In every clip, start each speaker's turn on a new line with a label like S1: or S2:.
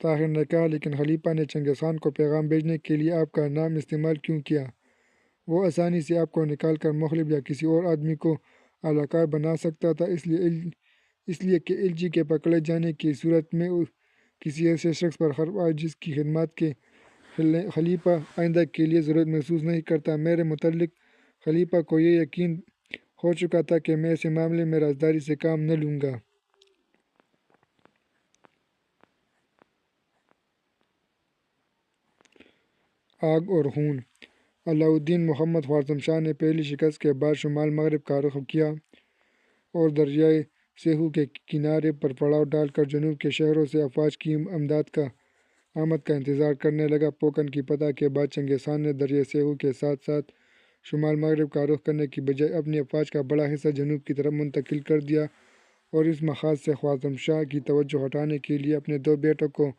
S1: طاہر نے کہا، لیکن خلیفہ نے چنگیز خان کو پیغام بھیجنے کے لیے آپ کا نام استعمال کیوں کیا؟ وہ آسانی سے آپ کو نکال کر مخلب یا کسی اور آدمی کو اعلیٰ بنا سکتا تھا، اس لیے کہ الجی کے پکڑے جانے کی صورت میں کسی ایسے شخص پر حرف آئے جس کی خدمات کے خلیفہ آئندہ کے لیے ضرورت محسوس نہیں کرتا۔ میرے متعلق خلیفہ کو یہ یقین ہو چکا تھا کہ میں ایسے معاملے میں رازداری سے کام نہ لوں گا۔ آگ اور خون۔ علاء الدین محمد خوارزم شاہ نے پہلی شکست کے بعد شمال مغرب کا رخ کیا اور دریائے سیہو کے کنارے پر پڑاؤ ڈال کر جنوب کے شہروں سے افواج کی آمد کا انتظار کرنے لگا۔ پوکن کی فتح کے بعد چنگیز خان نے دریائے سیہو کے ساتھ ساتھ شمال مغرب کا رخ کرنے کی بجائے اپنی افواج کا بڑا حصہ جنوب کی طرف منتقل کر دیا اور اس مقصد سے خوارزم شاہ کی توجہ ہٹانے کے لیے اپنے دو بیٹوں کو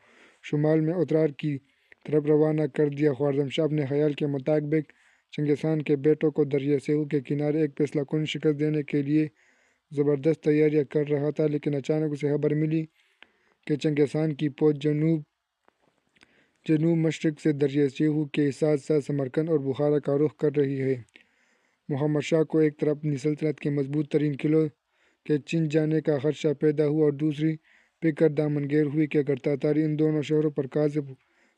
S1: شمال میں اترار کی طرف روانہ کر دیا۔ خوارزم شاہ اپنے خیال کے مطابق چنگیز خان کے بیٹوں کو دریائے سیہو کے کنارے ایک فیصلہ کن شکست دینے کے لیے زبردست تیاریاں کر رہا تھا، لیکن اچانک اسے خبر ملی کہ چنگیز خان کی فوج جنوب مشرق سے دریائے سیہو کے ساتھ ساتھ سمرقند اور بخارا کا رخ کر رہی ہے۔ محمد شاہ کو ایک طرف اپنی سلطنت کے مضبوط ترین قلعوں کے چھن جانے کا خدشہ پیدا ہوا اور دوسری فکر دامنگیر ہوئی کہ اگر تاتاری ان دونوں شہروں پر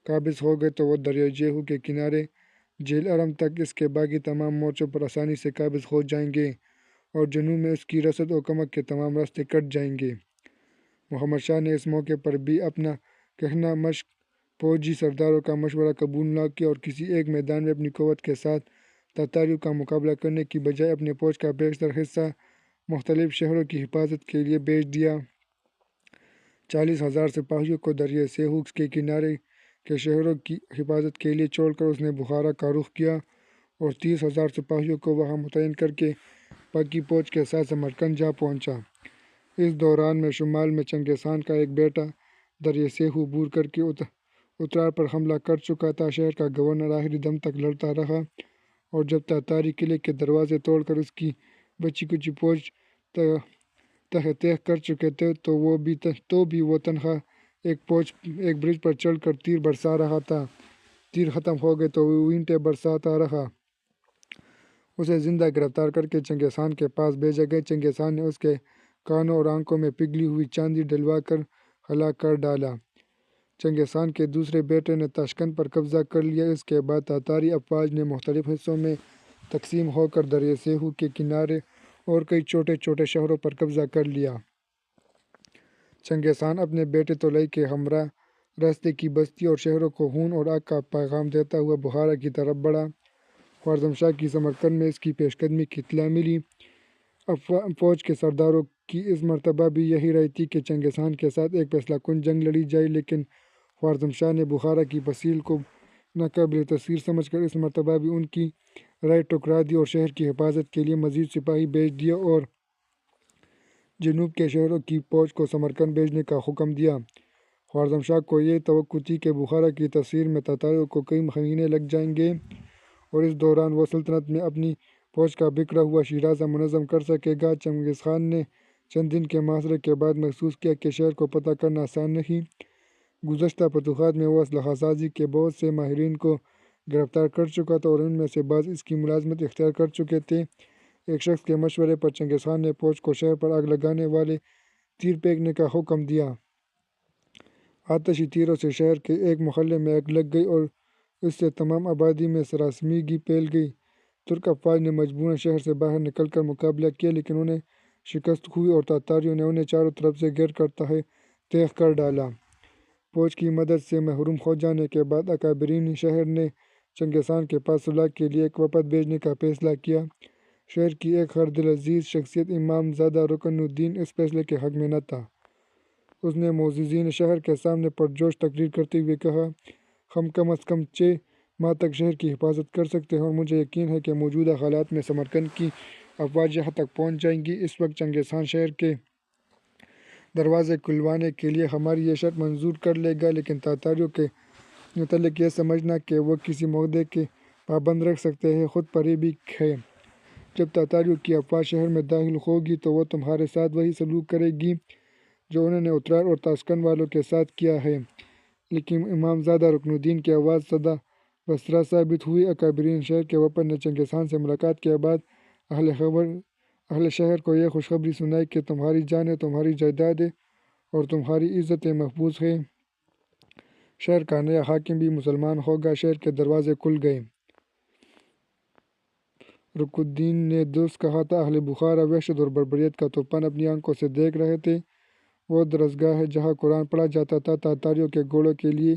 S1: قابض ہو گئے تو وہ دریائے سیہو کے کنارے جھیل ارم تک اس کے باقی تمام مورچوں پر آسانی سے قابض ہو جائیں گے اور جنوب میں اس کی رسد و کمک کے تمام راستے کٹ جائیں گے۔ محمد شاہ نے اس موقع پر بھی اپنا کہنا مشق فوجی سرداروں کا مشورہ قبول نہ کیا اور کسی ایک میدان میں اپنی قوت کے ساتھ تاتاریوں کا مقابلہ کرنے کی بجائے اپنی فوج کا بیشتر حصہ مختلف شہروں کی حفاظت کے لیے بھیج دیا۔ 40,000 سپاہیوں کو دریائے سیہو کے کنارے کے شہروں کی حفاظت کے لیے چھوڑ کر اس نے بخارا کا رخ کیا اور 30,000 سپاہیوں کو وہاں متعین کر کے باقی فوج کے ساتھ سمرقند جا پہنچا۔ اس دوران میں شمال میں چنگیز خان کا ایک بیٹا دریائے سیہو عبور کر کے اترار پر حملہ کر چکا تھا۔ شہر کا گورنر آخری دم تک لڑتا رہا اور جب تاتاری قلعے کے دروازے توڑ کر اس کی بچی کچی فوج تہہ کر چکے تھے تو بھی وہ تنہا ایک برج پر چڑھ کر تیر برسا رہا تھا۔ تیر ختم ہو گئے تو وہ اینٹیں برساتا رہا۔ اسے زندہ گرفتار کر کے چنگیز خان کے پاس بھیجا گیا۔ چنگیز خان نے اس کے کانوں اور آنکھوں میں پگھلی ہوئی چاندی ڈلوا کر ہلاک کر ڈالا۔ چنگیز خان کے دوسرے بیٹے نے تاشقند پر قبضہ کر لیا۔ اس کے بعد تاتاری افواج نے مختلف حصوں میں تقسیم ہو کر دریائے سیہو کے کنارے اور کئی چھوٹے چھوٹے شہروں پر قبضہ کر لیا۔ چنگیز خان اپنے بیٹے طلوئی کے ہمراہ راستے کی بستیوں اور شہروں کو خون اور آگ کا پیغام دیتا ہوا بخارا کی طرف بڑھا۔ خوارزم شاہ کی سمرقند میں اس کی پیش قدمی کی اطلاع ملی۔ فوج کے سرداروں کی اس مرتبہ بھی یہی رائے تھی کہ چنگیز خان کے ساتھ ایک فیصلہ کن جنگ لڑی جائے، لیکن خوارزم شاہ نے بخارا کی فصیل کو ناقابل تسخیر سمجھ کر اس مرتبہ بھی ان کی رائے ٹھکرا دی اور شہر کی حفاظت کے لیے مزید سپاہی بھیج دیے اور جنوب کے شہروں کی فوج کو سمرقند بھیجنے کا حکم دیا۔ خوارزم شاہ کو یہ توقع تھی کہ بخارا کی تسخیر میں تاتاریوں کو کئی مہینے لگ جائیں گے اور اس دوران وہ سلطنت میں اپنی فوج کا بکھرا ہوا شیرازہ منظم کر سکے گا۔ چنگیز خان نے چند دن کے محاصرے کے بعد محسوس کیا کہ شہر کو فتح کرنا آسان نہیں۔ گزشتہ فتوحات میں وہ اسلحہ سازی کے بہت سے ماہرین کو گرفتار کر چکا تھا اور ان میں سے بعض اس کی ملازمت اختیار کر چکے تھے۔ ایک شخص کے مشورے پر چنگیز خان نے فوج کو شہر پر آگ لگانے والے تیر پھینکنے کا حکم دیا۔ آتشی تیروں سے شہر کے ایک محلے میں آگ لگ گئی اور اس سے تمام آبادی میں سراسیمگی پھیل گئی۔ ترک افواج نے مجبوراً شہر سے باہر نکل کر مقابلہ کیا، لیکن انہیں شکست ہوئی اور تاتاریوں نے انہیں چاروں طرف سے گھیر کر تہہ کر ڈالا۔ فوج کی مدد سے محروم ہو جانے کے بعد اکابرین شہر نے چنگیز خان کے پاس صلح کے لیے ایک وفد بھیجنے کا فیصلہ کیا۔ شہر کی ایک ہر دل عزیز شخصیت امام زادہ رکن الدین اس فیصلے کے حق میں نہ تھا۔ اس نے معززین شہر کے سامنے پرجوش تقریر کرتے ہوئے کہا، ہم کم از کم 6 ماہ تک شہر کی حفاظت کر سکتے ہیں اور مجھے یقین ہے کہ موجودہ حالات میں سمرقند کی افواج یہاں تک پہنچ جائیں گی۔ اس وقت چنگیز خان شہر کے دروازے کھلوانے کے لیے ہماری یہ شرط منظور کر لے گا، لیکن تاتاریوں کے متعلق یہ سمجھنا کہ وہ کسی معاہدے کے پابند رکھ سکتے ہیں خود فریبی ہے۔ جب تاتاریوں کی افواج شہر میں داخل ہوگی تو وہ تمہارے ساتھ وہی سلوک کرے گی جو انہوں نے اترار اور تاشقند والوں کے ساتھ کیا ہے۔ لیکن امام زادہ رکن الدین کی آواز صدا بصرہ ثابت ہوئی۔ اکابرین شہر کے وفد نے چنگیز خان سے ملاقات کے بعد اہل شہر کو یہ خوشخبری سنائی کہ تمہاری جانیں، تمہاری جائیدادیں اور تمہاری عزتیں محفوظ ہیں۔ شہر کا نیا حاکم بھی مسلمان ہوگا۔ شہر کے دروازے کھل گئے۔ رکن الدین نے درست کہا تھا۔ اہل بخارا وحشت اور بربریت کا طوفان اپنی آنکھوں سے دیکھ رہے تھے۔ وہ درسگاہ ہے جہاں قرآن پڑھا جاتا تھا تاتاریوں کے گھوڑوں کے لیے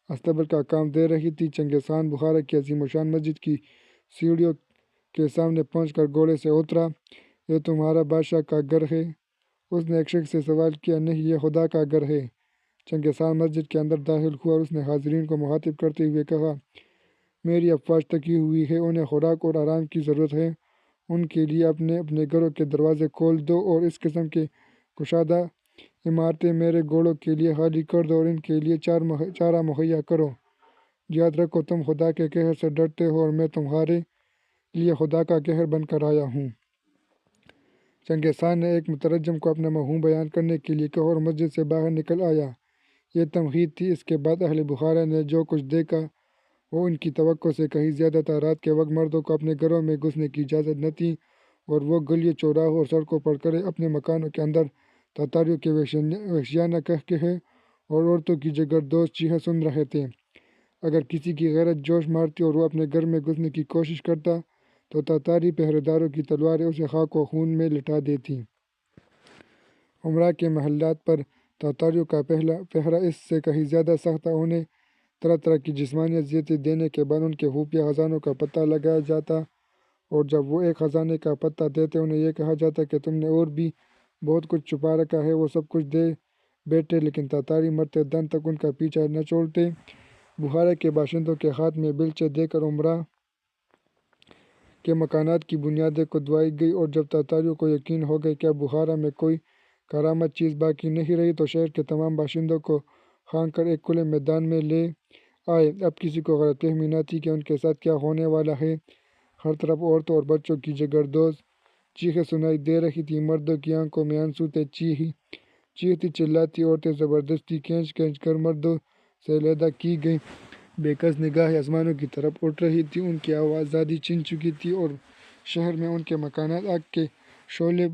S1: استبل کا کام دے رہی تھی۔ چنگیز خان بخارا کی عظیم الشان مسجد کی سیڑھیوں کے سامنے پہنچ کر گھوڑے سے اترا۔ یہ تمہارا بادشاہ کا گھر ہے؟ اس نے ایک شخص سے سوال کیا۔ نہیں، یہ خدا کا گھر ہے۔ چنگیز خان مسجد کے اندر داخل ہوا اور اس نے حاضرین کو مخاطب کرتے ہوئے کہا، میری افواج تکی ہوئی ہے، انہیں خوراک اور آرام کی ضرورت ہے۔ ان کے لیے اپنے اپنے گھروں کے دروازے کھول دو اور اس قسم کے کشادہ عمارتیں میرے گھوڑوں کے لیے خالی کر دو اور ان کے لیے چارہ مہیا کرو۔ یاد رکھو، تم خدا کے قہر سے ڈرتے ہو اور میں تمہارے لیے خدا کا قہر بن کر آیا ہوں۔ چنگیز خان نے ایک مترجم کو اپنا مفہوم بیان کرنے کے لیے کہا اور مسجد سے باہر نکل آیا۔ یہ تمہید تھی۔ اس کے بعد اہل بخارا نے جو کچھ دیکھا وہ ان کی توقع سے کہیں زیادہ تھا۔ رات کے وقت مردوں کو اپنے گھروں میں گھسنے کی اجازت نہ تھی اور وہ گلیوں، چوراہوں اور سڑکوں پر کھڑے اپنے مکانوں کے اندر تاتاریوں کے وحشیانہ قہقہے اور عورتوں کی جگردوز چیخیں سن رہے تھے۔ اگر کسی کی غیرت جوش مارتی اور وہ اپنے گھر میں گھسنے کی کوشش کرتا تو تاتاری پہرے داروں کی تلواریں اسے خاک و خون میں لٹا دیتیں۔ امراء کے محلات پر تاتاریوں کا پہرا اس سے کہیں زیادہ سخت تھا۔ انہیں طرح طرح کی جسمانی اذیتیں دینے کے بعد ان کے خفیہ خزانوں کا پتہ لگایا جاتا اور جب وہ ایک خزانے کا پتہ دیتے انہیں یہ کہا جاتا کہ تم نے اور بھی بہت کچھ چھپا رکھا ہے۔ وہ سب کچھ دے بیٹھے لیکن تاتاری مرتے دم تک ان کا پیچھا نہ چھوڑتے۔ بخارا کے باشندوں کے ہاتھ میں بیلچے دے کر امراء کے مکانات کی بنیادیں کھدوائی گئیں اور جب تاتاریوں کو یقین ہو گیا کہ اب بخارا میں کوئی کارآمد چیز باقی نہیں رہی تو شہر کے تمام باشندوں کو کھان کر ایک کھلے میدان میں لے آئے۔ اب کسی کو غلط فہمی نہ تھی کہ ان کے ساتھ کیا ہونے والا ہے۔ ہر طرف عورتوں اور بچوں کی جگردوز چیخیں سنائی دے رہی تھیں۔ مردوں کی آنکھوں میں آنسو تھے۔ چیختی چلاتی عورتیں زبردستی کھینچ کر مردوں سے علیحدہ کی گئیں۔ بے کس نگاہیں آسمانوں کی طرف اٹھ رہی تھیں۔ ان کی آزادی چھن چکی تھی اور شہر میں ان کے مکانات آگ کے شعلے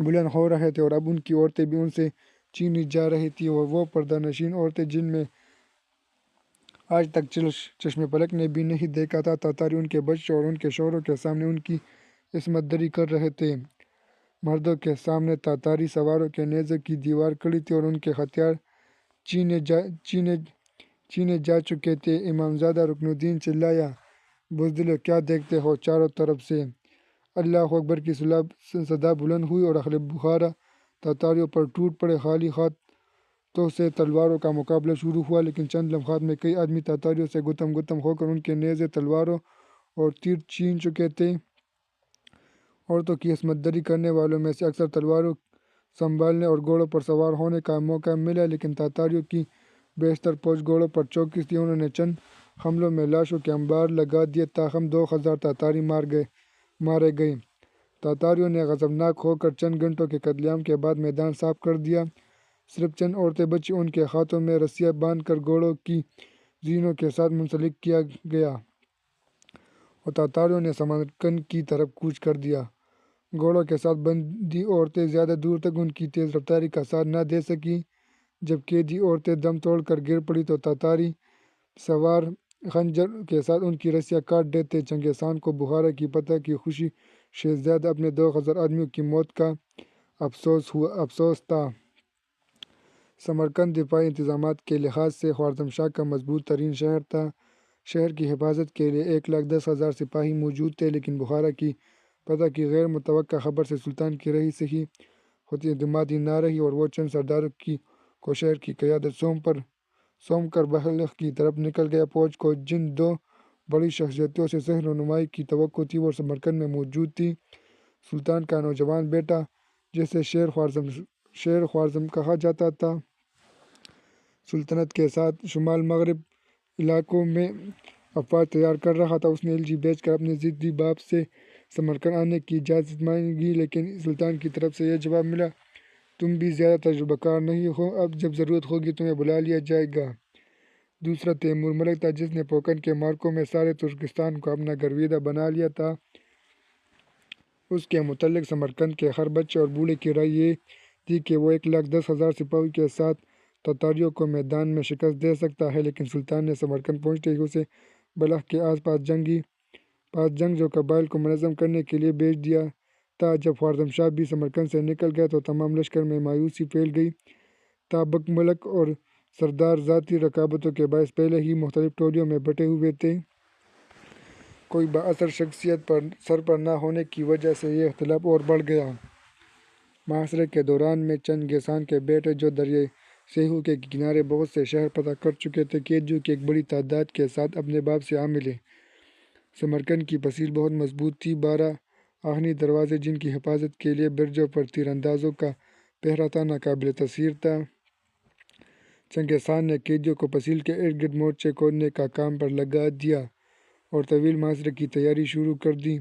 S1: بلند ہو رہے تھے اور اب ان کی عورتیں بھی ان سے چھینی جا رہی تھیں اور وہ پردہ نشین عورتیں جن میں آج تک چشم پلک نے بھی نہیں دیکھا تھا، تاتاری ان کے بچوں اور ان کے شوہروں کے سامنے ان کی عصمت دری کر رہے تھے۔ مردوں کے سامنے تاتاری سواروں کے نیزوں کی دیوار کھڑی تھی اور ان کے ہتھیار چھینے جا چکے تھے۔ امام زادہ رکن الدین چلایا، بزدلو، کیا دیکھتے ہو؟ چاروں طرف سے اللہ اکبر کی صدا بلند ہوئی اور اہل بخارا تاتاریوں پر ٹوٹ پڑے۔ خالی ہاتھوں سے تلواروں کا مقابلہ شروع ہوا لیکن چند لمحات میں کئی آدمی تاتاریوں سے گتم ہو کر ان کے نیزے، تلواروں اور تیر چھین چکے تھے۔ عورتوں کی عصمت دری کرنے والوں میں سے اکثر تلواروں سنبھالنے اور گھوڑوں پر سوار ہونے کا موقع ملا لیکن تاتاریوں کی بیشتر فوج گھوڑوں پر چوکس تھی۔ انہوں نے چند حملوں میں لاشوں کے انبار لگا دیے تاہم 2000 تاتاری مارے گئے۔ تاتاریوں نے غضبناک ہو کر چند گھنٹوں کے قتل عام کے بعد میدان صاف کر دیا۔ صرف چند عورتیں بچیں، ان کے ہاتھوں میں رسیاں باندھ کر گھوڑوں کی زینوں کے ساتھ منسلک کیا گیا اور تاتاریوں نے سمرقند کی طرف کوچ کر دیا۔ گھوڑوں کے ساتھ بندی عورتیں زیادہ دور تک ان کی تیز رفتاری کا ساتھ نہ دے سکیں۔ جب قیدی عورتیں دم توڑ کر گر پڑیں تو تاتاری سوار خنجر کے ساتھ ان کی رسیاں کاٹ دیتے۔ چنگیز خان کو بخارا کی فتح کی خوشی سے زیادہ اپنے 2000 آدمیوں کی موت کا افسوس تھا۔ سمرقند دفاعی انتظامات کے لحاظ سے خوارزم شاہ کا مضبوط ترین شہر تھا۔ شہر کی حفاظت کے لیے 1,10,000 سپاہی موجود تھے لیکن بخارا کی فتح کی غیر متوقع خبر سے سلطان کی صحیح خود اعتمادی نہ رہی اور وہ چند سرداروں کو شہر کی قیادت سونپ کر بلخ کی طرف نکل گیا۔ فوج کو جن دو بڑی شخصیتوں سے صحیح رہنمائی کی توقع تھی وہ سمرقند میں موجود تھی۔ سلطان کا نوجوان بیٹا جسے شیر خوارزم کہا جاتا تھا، سلطنت کے ساتھ شمال مغرب علاقوں میں افواج تیار کر رہا تھا۔ اس نے الجی بھیج کر اپنے ضدی باپ سے سمرقند آنے کی اجازت مانگی لیکن سلطان کی طرف سے یہ جواب ملا، تم بھی زیادہ تجربہ کار نہیں ہو، اب جب ضرورت ہوگی تمہیں بلا لیا جائے گا۔ دوسرا تیمور ملک تھا جس نے پوکرن کے معرکوں میں سارے ترکستان کو اپنا گرویدہ بنا لیا تھا۔ اس کے متعلق سمرقند کے ہر بچے اور بوڑھے کی رائے یہ تھی کہ وہ 1,10,000 سپاہیوں کے ساتھ تاتاریوں کو میدان میں شکست دے سکتا ہے، لیکن سلطان نے سمرقند پہنچتے ہی اسے بلخ کے آس پاس جنگجو قبائل کو منظم کرنے کے لیے بھیج دیا تھا۔ جب خوارزم شاہ بھی سمرقند سے نکل گیا تو تمام لشکر میں مایوسی پھیل گئی تھا۔ بک اور سردار ذاتی رکابتوں کے باعث پہلے ہی مختلف ٹولیوں میں بٹے ہوئے تھے۔ کوئی بااثر شخصیت سر پر نہ ہونے کی وجہ سے یہ اختلاف اور بڑھ گیا۔ محاصرے کے دوران میں چنگیزخان کے بیٹے جو دریائے سیہو کے کنارے بہت سے شہر فتح کر چکے تھے، قیدیوں کی ایک بڑی تعداد کے ساتھ اپنے باپ سے آ ملے۔ سمرقند کی پسیل بہت مضبوط تھی۔ 12 آہنی دروازے جن کی حفاظت کے لیے برجوں پر تیر اندازوں کا پہرا تھا ناقابل تصور تھا۔ چنگیز خان نے قیدیوں کو پسیل کے ارد گرد مورچے کھودنے کا کام پر لگا دیا اور طویل محاصرے کی تیاری شروع کر دی۔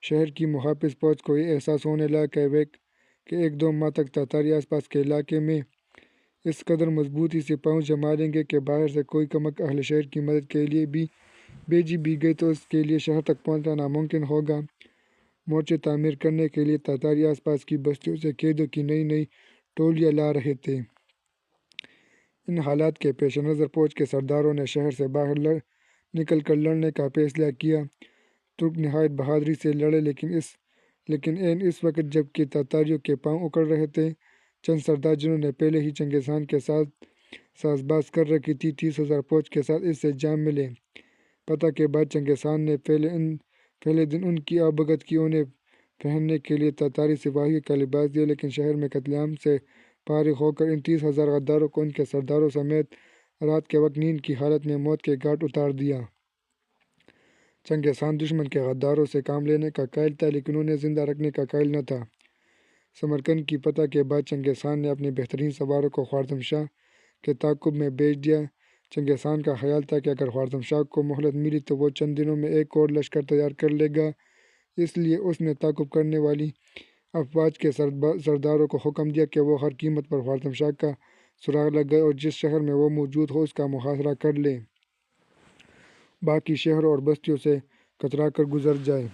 S1: شہر کی محافظ فوج کو یہ احساس ہونے لگا کہ 1-2 ماہ تک تاتاری آس پاس کے علاقے میں اس قدر مضبوطی سے پہنچ جما لیں گے کہ باہر سے کوئی کمک اہل شہر کی مدد کے لیے بھی بھیجی بھی گئی تو اس کے لیے شہر تک پہنچنا ناممکن ہوگا۔ مورچے تعمیر کرنے کے لیے تاتاری آس پاس کی بستیوں سے قیدیوں کی نئی ٹولیاں لا رہے تھے۔ ان حالات کے پیش نظر فوج کے سرداروں نے شہر سے باہر نکل کر لڑنے کا فیصلہ کیا۔ ترک نہایت بہادری سے لڑے، لیکن عین اس وقت جب کہ تاتاریوں کے پاؤں اکڑ رہے تھے، چند سردار جنہوں نے پہلے ہی چنگیز خان کے ساتھ ساز باز کر رکھی تھی، 30,000 فوج کے ساتھ اس سے جا ملے۔ فتح کے بعد چنگیز خان نے پہلے دن ان کی آبگت کی، انہیں پہننے کے لیے تاتاری سپاہیوں کا لباس دیا، لیکن شہر میں قتل عام سے فارغ ہو کر ان 30,000 غداروں کو ان کے سرداروں سمیت رات کے وقت نیند کی حالت میں موت کے گھاٹ اتار دیا۔ چنگیز خان دشمن کے غداروں سے کام لینے کا قائل تھا، لیکن انہیں زندہ رکھنے کا قائل نہ تھا۔ سمرقند کی فتح کے بعد چنگیز خان نے اپنے بہترین سواروں کو خوارزم شاہ کے تعاقب میں بھیج دیا۔ چنگیز خان کا خیال تھا کہ اگر خوارزم شاہ کو مہلت ملی تو وہ چند دنوں میں ایک اور لشکر تیار کر لے گا، اس لیے اس نے تعاقب کرنے والی افواج کے سرداروں کو حکم دیا کہ وہ ہر قیمت پر خوارزم شاہ کا سراغ لگائیں اور جس شہر میں وہ موجود ہو اس کا محاصرہ کر لیں، باقی شہروں اور بستیوں سے کترا کر گزر جائیں۔